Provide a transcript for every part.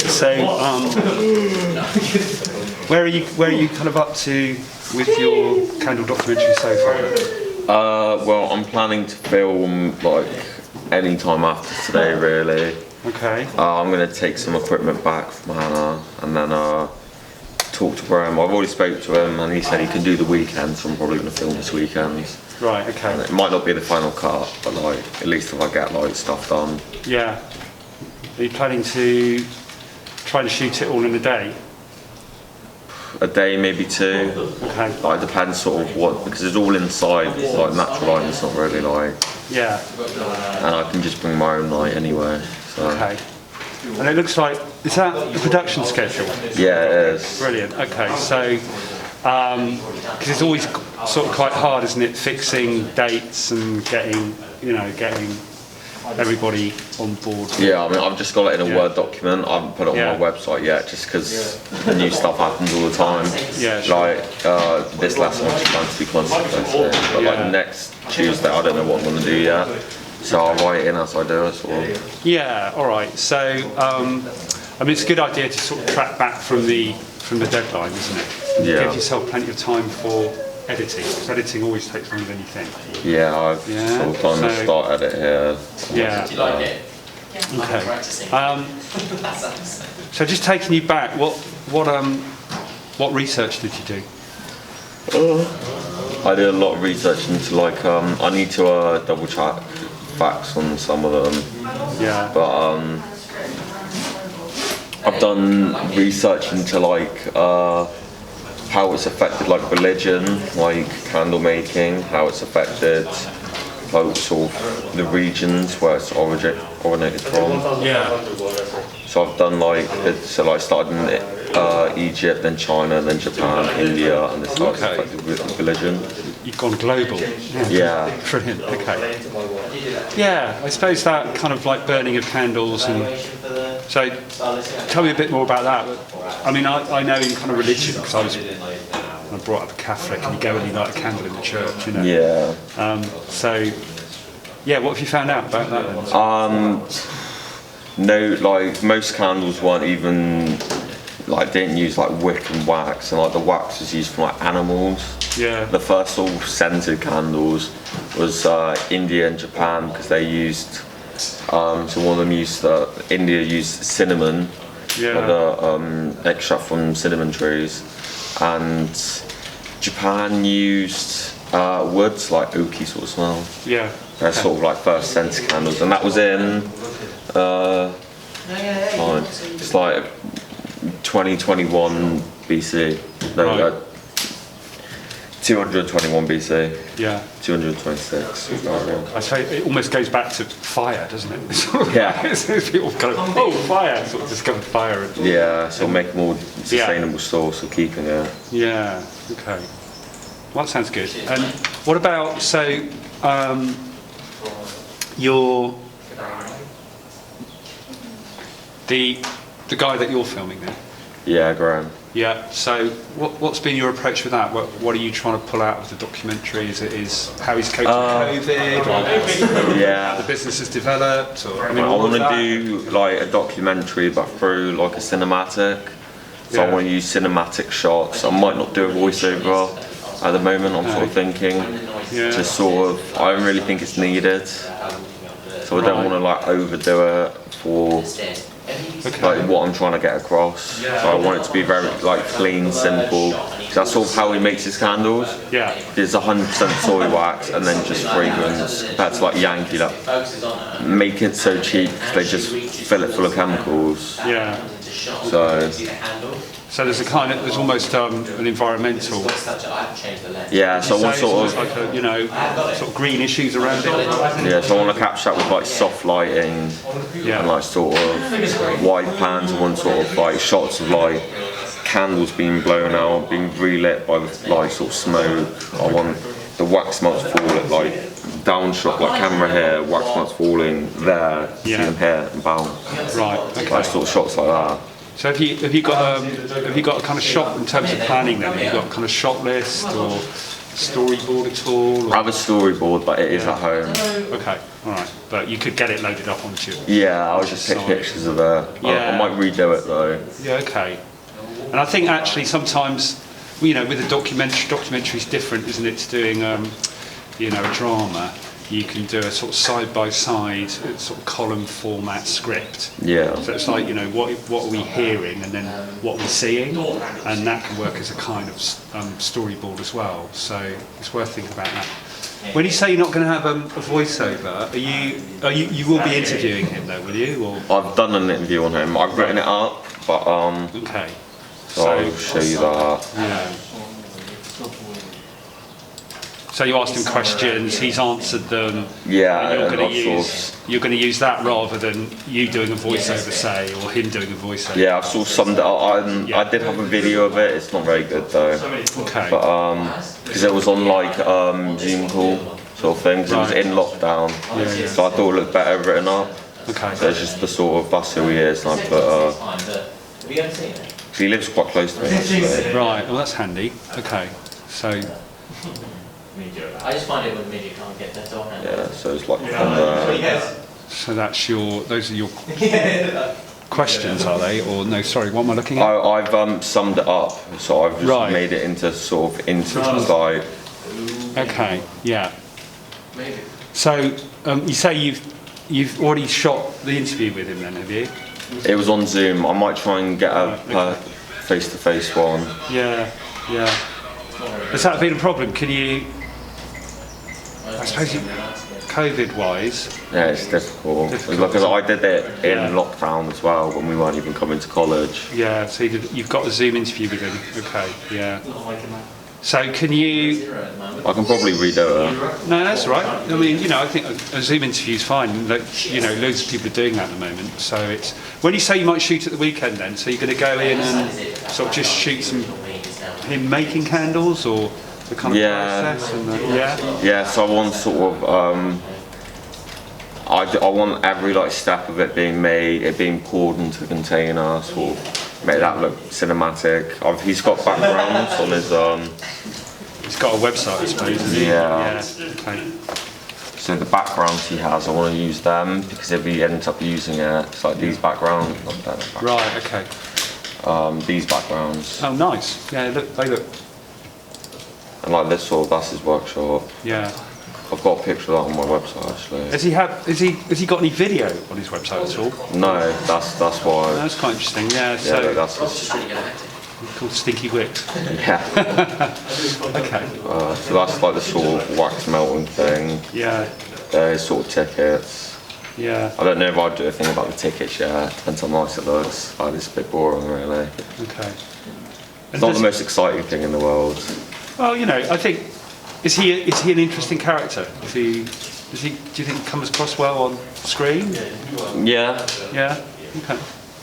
So, where are you kind of up to with your candle documentary so far? Well, I'm planning to film like any time after today, really. Okay. I'm going to take some equipment back from Hannah and then talk to Graham. I've already spoke to him and he said he can do the weekend, so I'm probably going to film this weekend. Right, okay. And it might not be the final cut, but like at least if I get like stuff done. Yeah. Are you planning to try to shoot it all in a day? A day, maybe two. Okay. Like, it depends sort of what, because it's all inside, it's like natural light, it's not really like... Yeah. And I can just bring my own light anyway, so... Okay. And it looks like, is that the production schedule? Yeah, it is. Brilliant, okay, so, because it's always sort of quite hard, isn't it, fixing dates and getting everybody on board. Yeah, I mean, I've just got it in a Word document. I haven't put it on my website yet, just because new stuff happens all the time. Yeah, sure. Like, this lesson I'm just trying to be constant, but like next Tuesday, I don't know what I'm going to do yet. So I'll write it in as I do it. Or... Yeah, all right. So, I mean, it's a good idea to sort of track back from the deadline, isn't it? Yeah. Give yourself plenty of time for editing, because editing always takes longer than you think. Yeah, I've sort of done the start edit here. Yeah. Do you like it? Okay. So just taking you back, what research did you do? I did a lot of research into like I need to double check facts on some of them. Yeah. But I've done research into like how it's affected like religion, like candle making, how it's affected like sort of the regions where it's originated from. Yeah. So I've done like I started in Egypt, then China, then Japan, India, and this like affected religion. You've gone global. Yeah. Brilliant. Okay. Yeah, I suppose that kind of like burning of candles, and so tell me a bit more about that. I mean, I know in kind of religion, because I was brought up a Catholic, and you go and you light a candle in the church, you know. Yeah. So, yeah, what have you found out about that then? No, like most candles weren't even like didn't use like wick and wax, and like the wax was used from like animals. Yeah. The first all scented candles was India and Japan, because they used so one of them used India used cinnamon, the extract from cinnamon trees, and Japan used woods, like oaky sort of smell. Yeah. They're sort of like first scented candles, and that was in it's like 2021 BC. No, 221 BC. Yeah. 226. I say it almost goes back to fire, doesn't it? Yeah. People kind of fire, sort of discovered fire. And, yeah, so make a more sustainable source of keeping it. Yeah. Okay. Well, that sounds good. And what about the guy that you're filming then? Yeah, Graham. Yeah. So what's been your approach with that? What are you trying to pull out of the documentary? Is how he's coping with COVID, or how the business has developed? Or, I want to do like a documentary, but through like a cinematic. So I want to use cinematic shots. I might not do a voiceover at the moment. I'm sort of thinking, just sort of. I don't really think it's needed, so I don't want to like overdo it for. Like what I'm trying to get across. So I want it to be very like clean, simple. That's sort of how he makes his candles. Yeah. There's 100% soy wax and then just fragrance. Compared to like Yankee, that make it so cheap because they just fill it full of chemicals. Yeah. So there's there's almost an environmental. Yeah, so I want sort of like sort of green issues around it. Yeah, so I want to capture that with like soft lighting and like sort of wide pans. I want sort of like shots of like candles being blown out, being relit by the like sort of smoke. I want the wax melts fall at like down shot, like camera here, wax melts falling there, see them here and bounce. Right. Okay. Like sort of shots like that. So have you got a kind of shot in terms of planning then? Have you got a kind of shot list or storyboard at all? Or? I have a storyboard, but it is at home. Okay. All right, but you could get it loaded up onto your... Yeah, I'll just take pictures of it. I might redo it though. Yeah, okay. And I think actually sometimes, you know, with a documentary's different, isn't it, to doing, you know, a drama. You can do a sort of side-by-side, sort of column format script. Yeah. So it's like, you know, what are we hearing and then what we're seeing, and that can work as a kind of storyboard as well. So it's worth thinking about that. When you say you're not going to have a voiceover, you will be interviewing him though, will you? Or? I've done an interview on him. I've written it up, but okay. So I'll show you that. Yeah. So you asked him questions, he's answered them. Yeah, you're going to use that rather than you doing a voiceover, say, or him doing a voiceover. Yeah, I've sort of summed it up. I did have a video of it. It's not very good though. Okay. But because it was on like Zoom call sort of thing. 'Cause it was in lockdown, so I thought it looked better written up. Okay. So it's just the sort of that's who he is, and I put. He lives quite close to me. Actually. Right. Well, that's handy. Okay. So. I just find it when you can't get that on. Yeah, so it's like on the... So those are your questions, are they? Or no, sorry, what am I looking at? I've summed it up, so I've just made it into sort of slide. Okay, yeah. So you say you've already shot the interview with him then, have you? It was on Zoom. I might try and get a face-to-face one. Yeah, yeah. Has that been a problem? Can you... I suppose COVID-wise... Yeah, it's difficult. Because I did it in lockdown as well, when we weren't even coming to college. Yeah, so you've got a Zoom interview with him. Okay, yeah. So can you... I can probably redo it. No, that's all right. I mean, you know, I think a Zoom interview's fine. Like, you know, loads of people are doing that at the moment. So it's... When you say you might shoot at the weekend then, so you're going to go in and sort of just shoot him making candles, or the kind of process? And yeah, so I want sort of... I want every like step of it being made, it being poured into a container, sort of make that look cinematic. He's got backgrounds on his... He's got a website, I suppose, isn't he? Yeah. Okay. So the backgrounds he has, I want to use them, because if he ends up using it, it's like these backgrounds. Right, okay. These backgrounds. Oh, nice. Yeah, they look... And like this sort of, that's his workshop. Yeah. I've got a picture of that on my website actually. Has he got any video on his website at all? No, that's why. That's quite interesting. Yeah. So that's called Stinky Wicks. Yeah. Okay. So that's like the sort of wax melting thing. Yeah. There's sort of tickets. Yeah. I don't know if I'd do a thing about the tickets yet. Depends how nice it looks. Like, it's a bit boring really. Okay. It's not the most exciting thing in the world. Well, you know, I think is he an interesting character? Do you think comes across well on screen? Yeah. Yeah. Okay.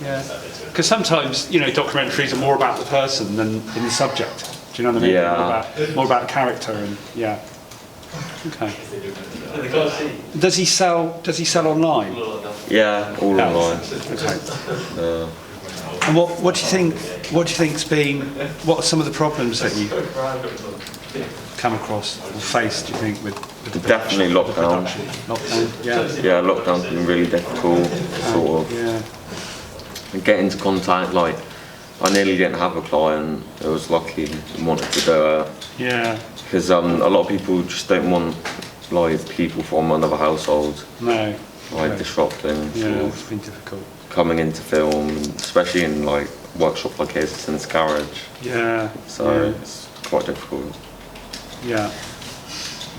Yeah. Because sometimes, you know, documentaries are more about the person than in the subject. Do you know what I mean? Yeah. More about character and yeah. Okay. Does he sell online? Yeah, all online. Okay. And what do you think? What do you think's been? What are some of the problems that you come across or faced? Do you think with the definitely lockdown? Lockdown. Yeah. Yeah, lockdown's been really difficult. Sort of. Yeah. And get into contact. Like, I nearly didn't have a client. It was lucky he wanted to do it. Yeah. Because a lot of people just don't want like people from another household. No. Like disrupting. Yeah, it's been difficult. Coming into film, especially in like workshop like his, it's in his garage. Yeah. So it's quite difficult. Yeah.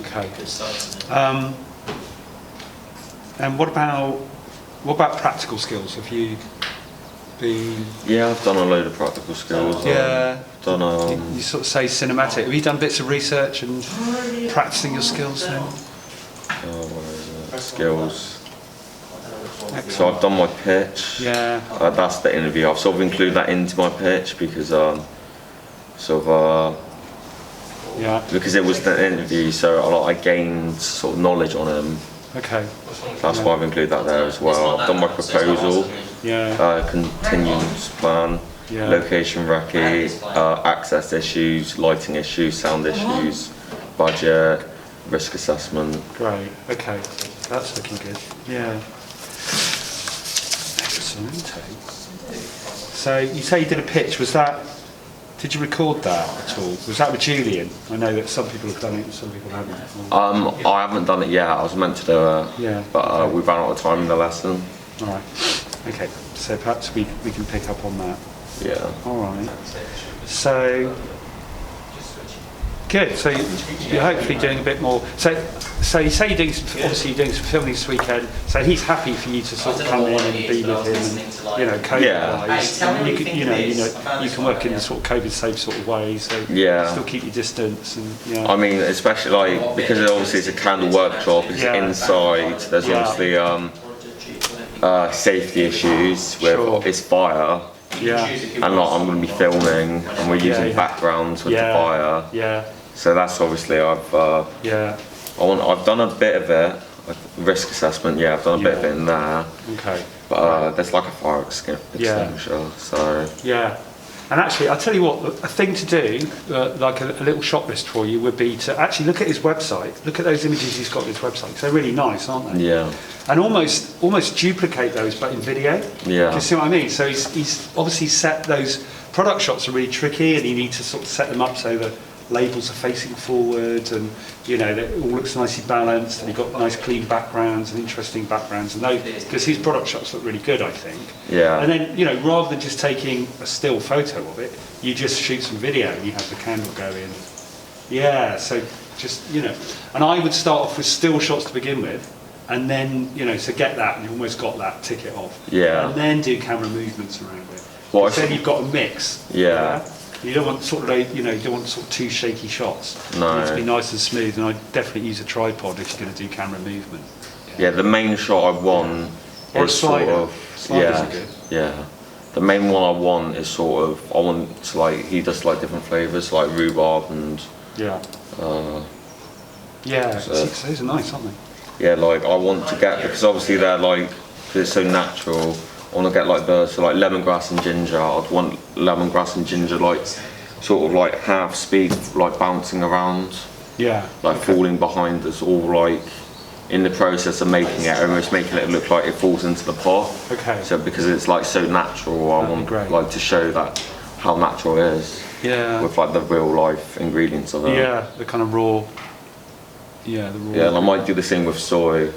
Okay. And what about practical skills? Have you been? Yeah, I've done a load of practical skills. Yeah. Done. You sort of say cinematic. Have you done bits of research and practicing your skills then? What is it? Skills. So I've done my pitch. Yeah. That's the interview. I've sort of included that into my pitch because because it was the interview, so I gained sort of knowledge on him. Okay. That's why I've included that there as well. I've done my proposal. Yeah. Continuance plan. Yeah. Location recce, access issues, lighting issues, sound issues, budget, risk assessment. Great. Okay, that's looking good. Yeah. Excellent. So you say you did a pitch. Did you record that at all? Was that with Julian? I know that some people have done it and some people haven't. I haven't done it yet. I was meant to do it, but okay. we ran out of time in the lesson. All right. Okay. So perhaps we can pick up on that. Yeah. All right. So good. So you're hopefully doing a bit more. So you say you're doing obviously you're doing some filming this weekend. So he's happy for you to sort of come in and be with him, and COVID-wise. And you can work in the sort of COVID-safe sort of way. So still keep your distance and I mean, especially like because obviously it's a candle workshop. It's inside. There's obviously safety issues where it's fire. And like, I'm going to be filming, and we're using backgrounds with the fire. So that's obviously I've done a bit of it, risk assessment. I've done a bit of it in there. Okay. But there's like a fire extinguisher. So And actually, I'll tell you what, a thing to do, like a little shot list for you, would be to actually look at his website. Look at those images he's got on his website. 'Cause they're really nice, aren't they? Yeah. And almost duplicate those, but in video. Yeah. Do you see what I mean? So he's obviously set those product shots are really tricky, and you need to sort of set them up so the labels are facing forward, and that it all looks nicely balanced, and you've got nice clean backgrounds and interesting backgrounds, and those because his product shots look really good, I think. Yeah. And then rather than just taking a still photo of it, you just shoot some video and you have the candle go in. Yeah. So just and I would start off with still shots to begin with. And then, so get that, and you've almost got that, tick it off. Yeah. And then do camera movements around it. Well, then you've got a mix. Yeah. You don't want sort of, you don't want sort of too shaky shots. No. It needs to be nice and smooth, and I'd definitely use a tripod if you're going to do camera movement. Yeah, the main shot I want Or a is sort slider. of Sliders are good. Yeah. The main one I want is sort of I want to like he does like different flavours like rhubarb and so those are nice, aren't they? Yeah, like I want to get because obviously they're like it's so natural. I want to get like like lemongrass and ginger. I'd want lemongrass and ginger like sort of like half speed, like bouncing around. Yeah. Like falling behind us, all like in the process of making it, almost making it look like it falls into the pot. Okay. So because it's like so natural, I want like to show that how natural it is. Yeah. With like the real life ingredients of it. Yeah, the kind of raw. Yeah, the raw. Yeah, and I might do the same with soy.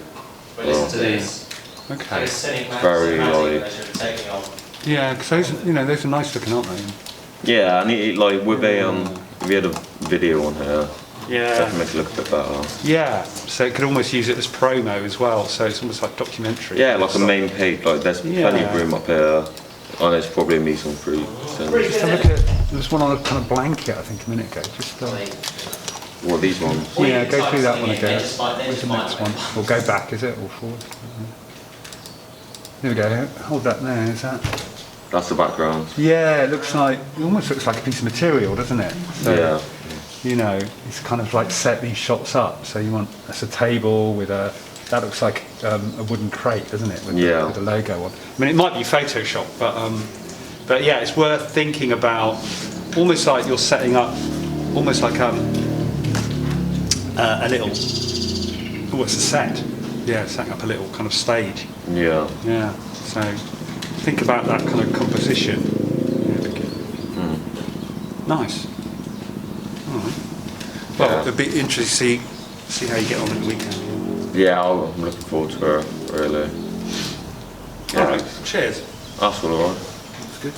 Listen to this. Okay. Very like. Yeah, because those are nice looking, aren't they? Yeah, and like with a if you had a video on here. Yeah. Definitely make it look a bit better. Yeah, so it could almost use it as promo as well, so it's almost like documentary. Yeah, like a main page, like there's plenty of room up here. Oh, there's probably a mise en fruit. So. Just have a look at, there's one on a kind of blanket, I think, a minute ago. Just what, these ones? yeah, go through that one again. Where's the next one? Or go back, is it? Or forward? There we go, hold that there, is that? That's the background. Yeah, it almost looks like a piece of material, doesn't it? So, yeah. It's kind of like set these shots up. So that's a table with that looks like a wooden crate, doesn't it? With the logo on. I mean, it might be Photoshop, but yeah, it's worth thinking about. Almost like you're setting up, almost like a little. Oh, it's a set. Yeah, setting up a little kind of stage. Yeah. Yeah. So think about that kind of composition. Nice. Well, it'd be interesting to see how you get on in the weekend. Yeah, I'm looking forward to it, really. Alright, cheers. That's all right. That's good.